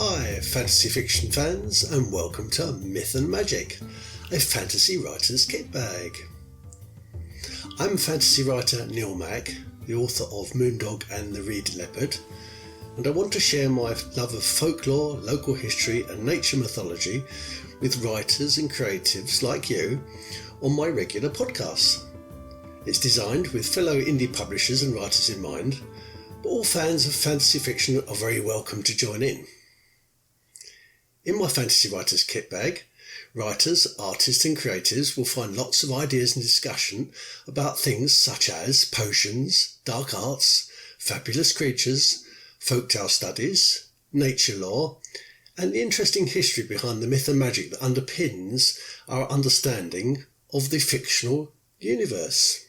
Hi, fantasy fiction fans, and welcome to Myth and Magic, a fantasy writer's kit bag. I'm fantasy writer Neil Mack, the author of Moondog and the Reed Leopard, and I want to share my love of folklore, local history and nature mythology with writers and creatives like you on my regular podcasts. It's designed with fellow indie publishers and writers in mind, but all fans of fantasy fiction are very welcome to join in. In my fantasy writer's kit bag, writers, artists and creatives will find lots of ideas and discussion about things such as potions, dark arts, fabulous creatures, folktale studies, nature lore, and the interesting history behind the myth and magic that underpins our understanding of the fictional universe.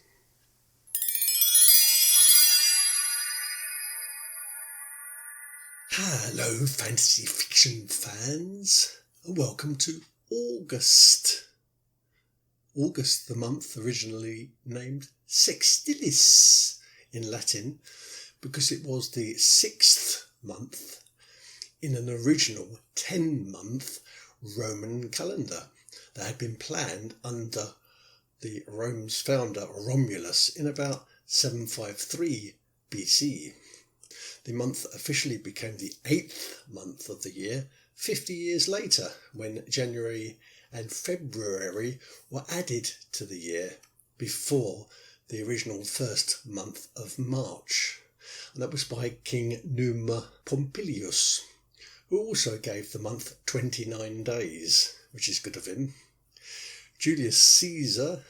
Hello fantasy fiction fans, and welcome to August. August, the month originally named Sextilis in Latin, because it was the 6th month in an original 10-month Roman calendar that had been planned under the Rome's founder Romulus in about 753 BC. The month officially became the 8th month of the year 50 years later, when January and February were added to the year before the original first month of March. And that was by King Numa Pompilius, who also gave the month 29 days, which is good of him. Julius Caesar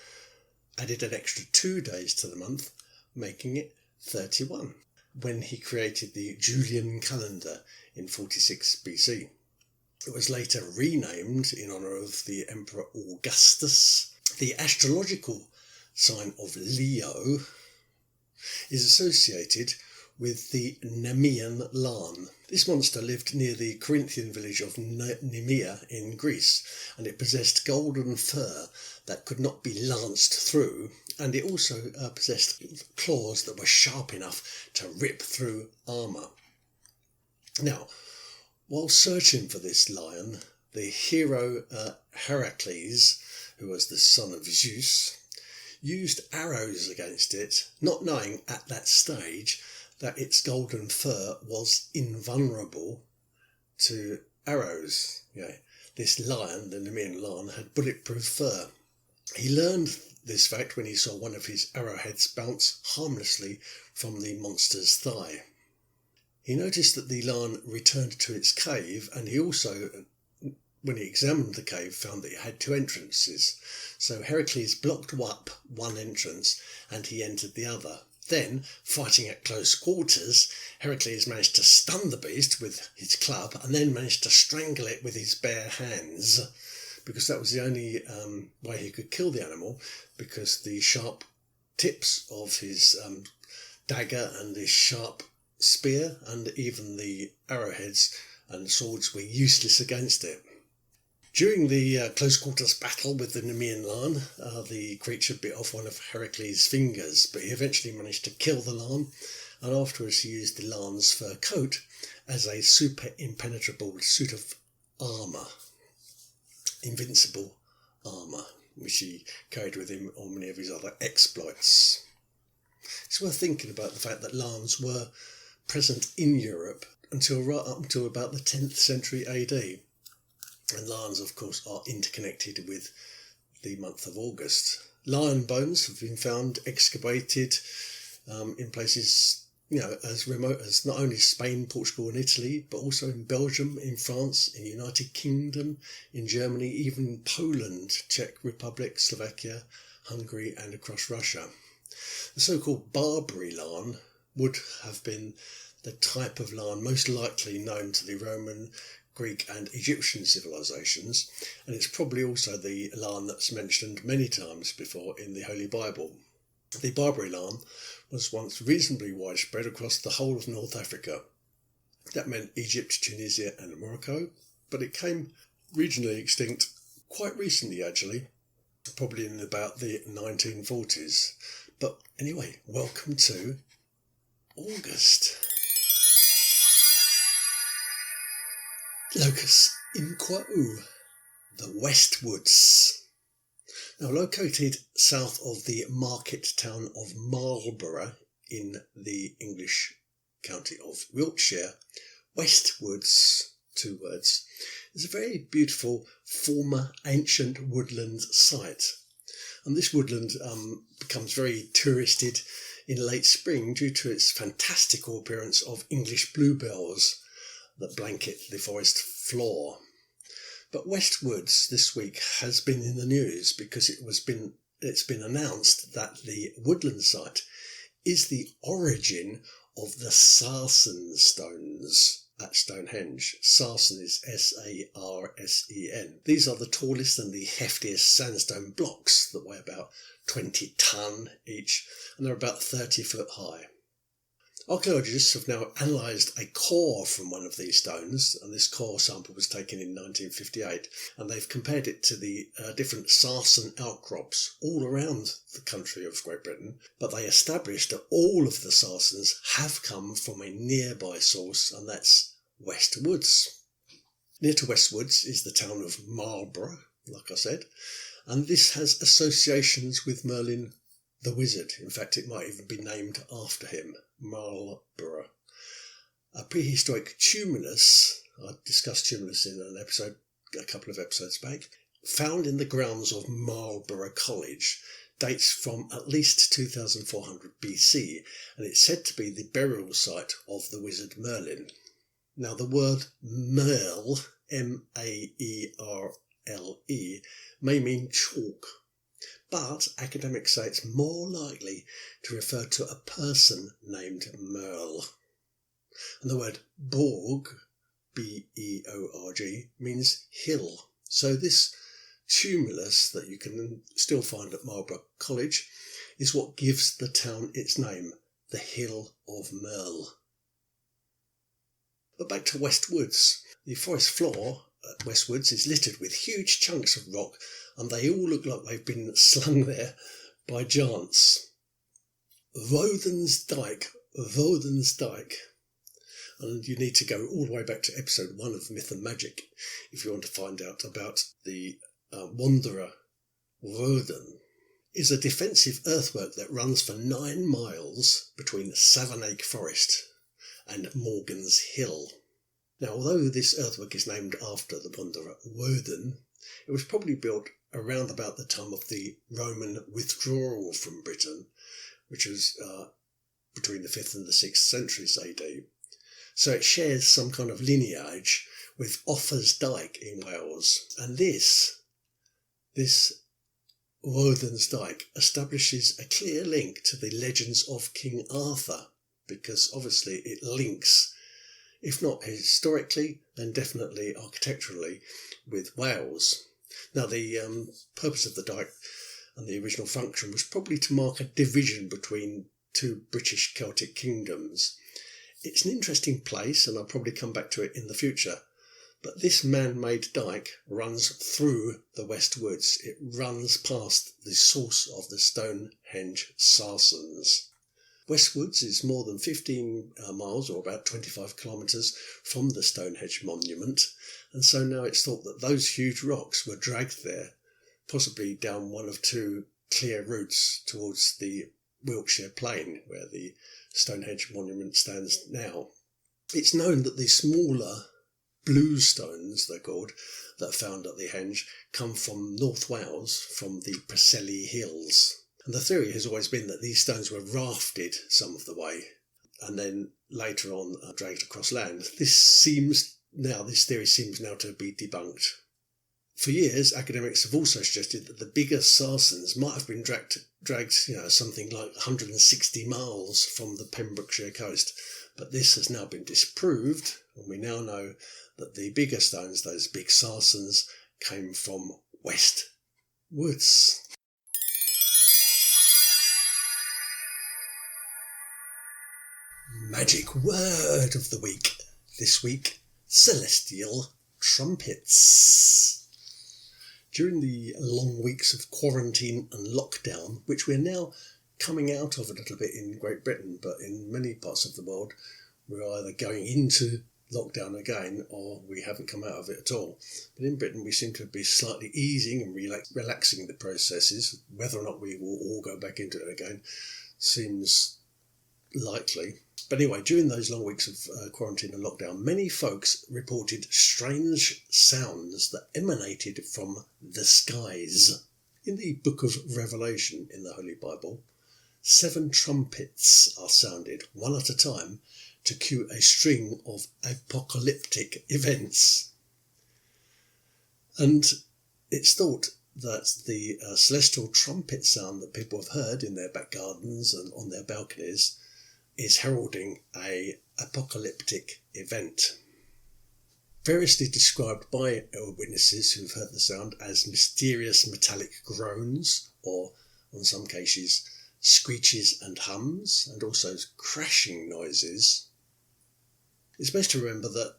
added an extra 2 days to the month, making it 31. When he created the Julian calendar in 46 BC. It was later renamed in honour of the Emperor Augustus. The astrological sign of Leo is associated with the Nemean Larn. This monster lived near the Corinthian village of Nemea in Greece, and it possessed golden fur that could not be lanced through, and it also possessed claws that were sharp enough to rip through armour. Now, while searching for this lion, the hero Heracles, who was the son of Zeus, used arrows against it, not knowing at that stage that its golden fur was invulnerable to arrows. This lion, the Nemean Larn, had bulletproof fur. He learned this fact when he saw one of his arrowheads bounce harmlessly from the monster's thigh. He noticed that the Larn returned to its cave, and he also, when he examined the cave, found that it had 2 entrances. So Heracles blocked up one entrance and he entered the other. Then, fighting at close quarters, Heracles managed to stun the beast with his club and then managed to strangle it with his bare hands, because that was the only way he could kill the animal, because the sharp tips of his dagger and his sharp spear and even the arrowheads and swords were useless against it. During the close quarters battle with the Nemean Larn, the creature bit off one of Heracles' fingers, but he eventually managed to kill the Larn, and afterwards he used the Larn's fur coat as a super impenetrable suit of armour, invincible armour, which he carried with him on many of his other exploits. It's worth thinking about the fact that Larns were present in Europe right up until about the 10th century AD. And Larns, of course, are interconnected with the month of August. Lion bones have been found excavated in places, as remote as not only Spain, Portugal and Italy, but also in Belgium, in France, in the United Kingdom, in Germany, even Poland, Czech Republic, Slovakia, Hungary and across Russia. The so-called Barbary Larn would have been the type of Larn most likely known to the Roman, Greek and Egyptian civilizations, and it's probably also the Larn that's mentioned many times before in the Holy Bible. The Barbary Larn was once reasonably widespread across the whole of North Africa. That meant Egypt, Tunisia and Morocco, but it came regionally extinct quite recently actually, probably in about the 1940s. But anyway, welcome to August. Locus in Qua'u, the Westwoods. Now, located south of the market town of Marlborough in the English county of Wiltshire, Westwoods, 2 words, is a very beautiful former ancient woodland site. And this woodland becomes very touristed in late spring due to its fantastical appearance of English bluebells that blanket the forest floor. But Westwoods this week has been in the news because it's been announced that the woodland site is the origin of the sarsen stones at Stonehenge. Sarsen is S-A-R-S-E-N. These are the tallest and the heftiest sandstone blocks that weigh about 20 tonne each, and they're about 30 foot high. Archaeologists have now analysed a core from one of these stones, and this core sample was taken in 1958, and they've compared it to the different sarsen outcrops all around the country of Great Britain, but they established that all of the sarsens have come from a nearby source, and that's Westwoods. Near to Westwoods is the town of Marlborough, like I said, and this has associations with Merlin the Wizard. In fact, it might even be named after him, Marlborough. A prehistoric tumulus, I discussed tumulus in an episode a couple of episodes back, found in the grounds of Marlborough College, dates from at least 2400 BC, and it's said to be the burial site of the wizard Merlin. Now, the word merle, M-A-E-R-L-E, may mean chalk, but academics say it's more likely to refer to a person named Merle. And the word borg, B-E-O-R-G, means hill. So this tumulus that you can still find at Marlborough College is what gives the town its name, the Hill of Merle. But back to Westwoods. The forest floor at Westwoods is littered with huge chunks of rock, and they all look like they've been slung there by giants. Woden's Dyke. And you need to go all the way back to episode 1 of Myth and Magic if you want to find out about the wanderer Woden. Is a defensive earthwork that runs for 9 miles between Savernake Forest and Morgan's Hill. Now, although this earthwork is named after the wanderer Woden, it was probably built around about the time of the Roman withdrawal from Britain, which was between the 5th and the 6th centuries AD. So it shares some kind of lineage with Offa's Dyke in Wales. And this Woden's Dyke establishes a clear link to the legends of King Arthur, because obviously it links, if not historically, then definitely architecturally, with Wales. Now, the purpose of the dyke and the original function was probably to mark a division between 2 British Celtic kingdoms. It's an interesting place, and I'll probably come back to it in the future. But this man-made dyke runs through the Westwoods. It runs past the source of the Stonehenge sarsens. Westwoods is more than 15 miles, or about 25 kilometres, from the Stonehenge monument, and so now it's thought that those huge rocks were dragged there, possibly down one of 2 clear routes towards the Wiltshire Plain, where the Stonehenge monument stands now. It's known that the smaller blue stones, they're called, that are found at the henge come from North Wales, from the Preseli Hills. And the theory has always been that these stones were rafted some of the way and then later on dragged across land. This theory seems now to be debunked. For years, academics have also suggested that the bigger sarsens might have been dragged something like 160 miles from the Pembrokeshire coast, but this has now been disproved, and we now know that the bigger stones, those big sarsens, came from Westwoods. Magic word of the week. This week, celestial trumpets. During the long weeks of quarantine and lockdown, which we're now coming out of a little bit in Great Britain, but in many parts of the world, we're either going into lockdown again, or we haven't come out of it at all. But in Britain, we seem to be slightly easing and relaxing the processes. Whether or not we will all go back into it again seems likely. But anyway, during those long weeks of quarantine and lockdown, many folks reported strange sounds that emanated from the skies. In the book of Revelation in the Holy Bible, 7 trumpets are sounded, one at a time, to cue a string of apocalyptic events. And it's thought that the celestial trumpet sound that people have heard in their back gardens and on their balconies is heralding an apocalyptic event. Variously described by witnesses who've heard the sound as mysterious metallic groans, or in some cases screeches and hums, and also crashing noises. It's best to remember that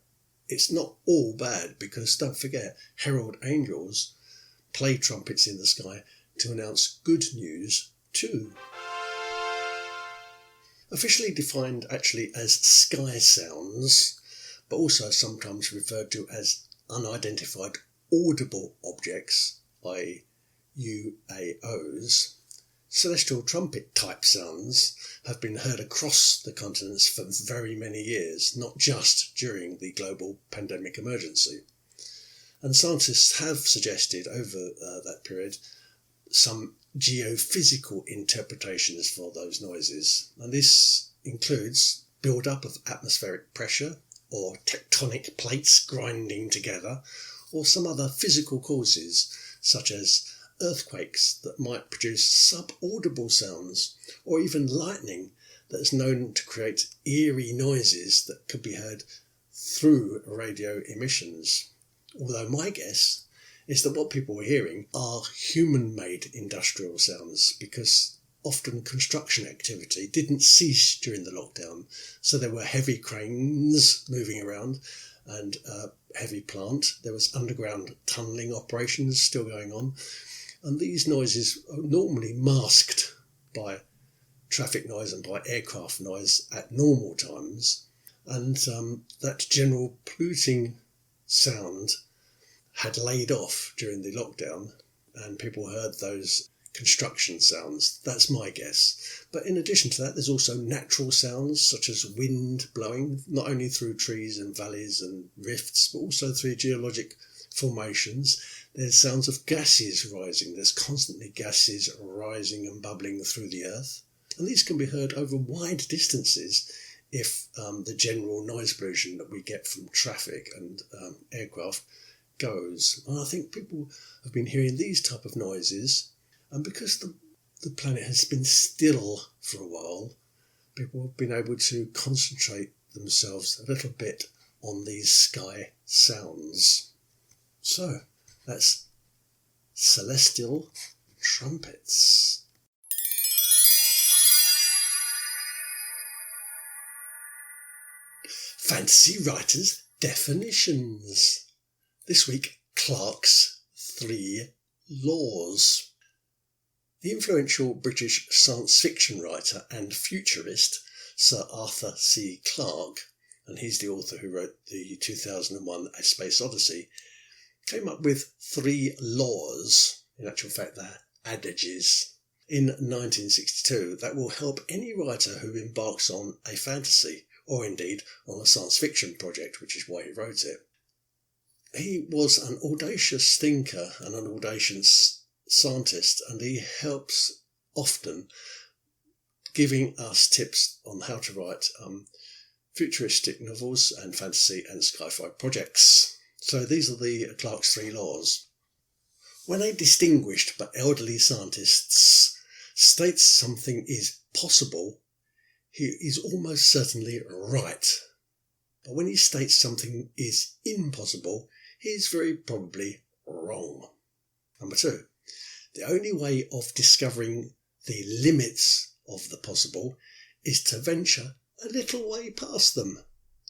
it's not all bad, because don't forget, herald angels play trumpets in the sky to announce good news too. Officially defined actually as sky sounds, but also sometimes referred to as unidentified audible objects, i.e. UAOs, celestial trumpet type sounds have been heard across the continents for very many years, not just during the global pandemic emergency. And scientists have suggested over that period some geophysical interpretations for those noises. And this includes build-up of atmospheric pressure, or tectonic plates grinding together, or some other physical causes, such as earthquakes that might produce sub-audible sounds, or even lightning that is known to create eerie noises that could be heard through radio emissions. Although my guess is that what people were hearing are human-made industrial sounds, because often construction activity didn't cease during the lockdown, so there were heavy cranes moving around and heavy plant. There was underground tunnelling operations still going on, and these noises are normally masked by traffic noise and by aircraft noise at normal times, and that general polluting sound had laid off during the lockdown, and people heard those construction sounds. That's my guess. But in addition to that, there's also natural sounds such as wind blowing, not only through trees and valleys and rifts, but also through geologic formations. There's sounds of gases rising. There's constantly gases rising and bubbling through the earth. And these can be heard over wide distances if the general noise pollution that we get from traffic and aircraft goes. And I think people have been hearing these type of noises, and because the planet has been still for a while, people have been able to concentrate themselves a little bit on these sky sounds. So that's celestial trumpets. Fancy writers' definitions. This week, Clarke's 3 laws. The influential British science fiction writer and futurist Sir Arthur C. Clarke, and he's the author who wrote the 2001 A Space Odyssey, came up with 3 laws, in actual fact they're adages, in 1962 that will help any writer who embarks on a fantasy, or indeed on a science fiction project, which is why he wrote it. He was an audacious thinker and an audacious scientist, and he helps often giving us tips on how to write futuristic novels and fantasy and sci-fi projects. So these are the Clarke's 3 laws. When a distinguished but elderly scientist states something is possible, he is almost certainly right. But when he states something is impossible, he is very probably wrong. Number 2. The only way of discovering the limits of the possible is to venture a little way past them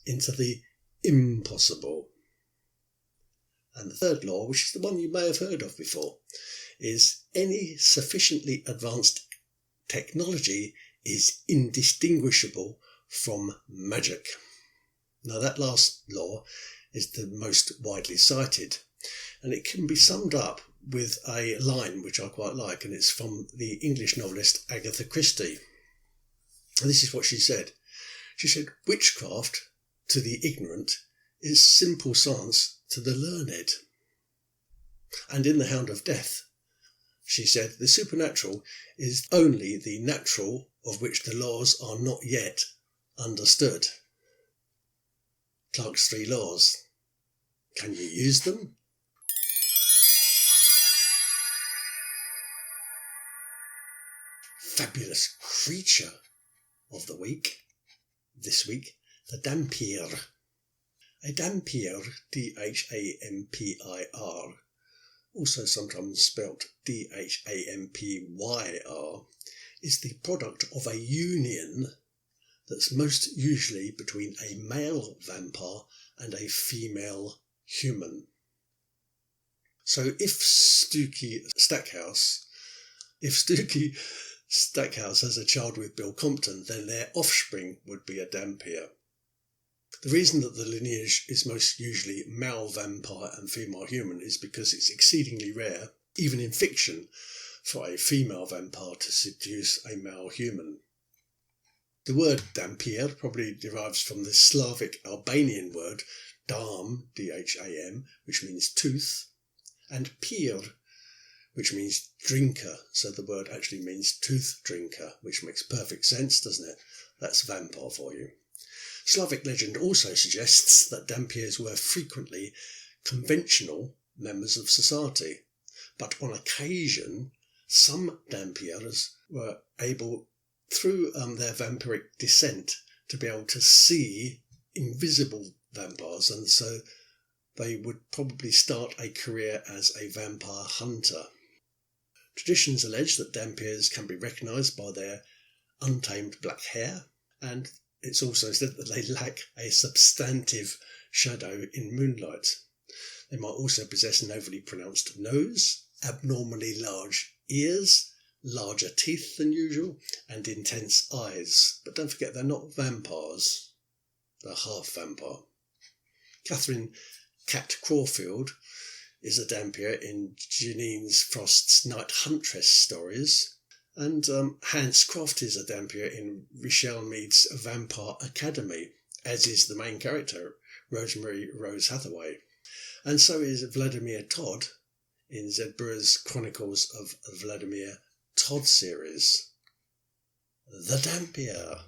into the impossible. And the 3rd law, which is the one you may have heard of before, is any sufficiently advanced technology is indistinguishable from magic. Now that last law is the most widely cited, and it can be summed up with a line which I quite like, and it's from the English novelist Agatha Christie. And this is what she said. She said, "Witchcraft to the ignorant is simple science to the learned." And in The Hound of Death, she said, "The supernatural is only the natural of which the laws are not yet understood." Clarke's 3 laws. Can you use them? Fabulous creature of the week. This week, the dhampir. A dhampir, Dhampir, also sometimes spelt Dhampyr, is the product of a union that's most usually between a male vampire and a female human. So if Stooky Stackhouse has a child with Bill Compton, then their offspring would be a dhampir. The reason that the lineage is most usually male vampire and female human is because it's exceedingly rare, even in fiction, for a female vampire to seduce a male human. The word dhampir probably derives from the Slavic Albanian word dharm, D-H-A-M, which means tooth, and pir, which means drinker. So the word actually means tooth drinker, which makes perfect sense, doesn't it? That's vampire for you. Slavic legend also suggests that dhampirs were frequently conventional members of society, but on occasion some dhampirs were able, through their vampiric descent, to be able to see invisible vampires, and so they would probably start a career as a vampire hunter. Traditions allege that dhampirs can be recognised by their untamed black hair, and it's also said that they lack a substantive shadow in moonlight. They might also possess an overly pronounced nose, abnormally large ears, larger teeth than usual, and intense eyes. But don't forget, they're not vampires. They're half vampire. Catherine Cat Crawfield is a dhampir in Janine Frost's Night Huntress stories. And Hans Croft is a dhampir in Richelle Mead's Vampire Academy, as is the main character, Rosemary Rose Hathaway. And so is Vladimir Todd in Zed Brewer's Chronicles of Vladimir Todd series. The dhampir.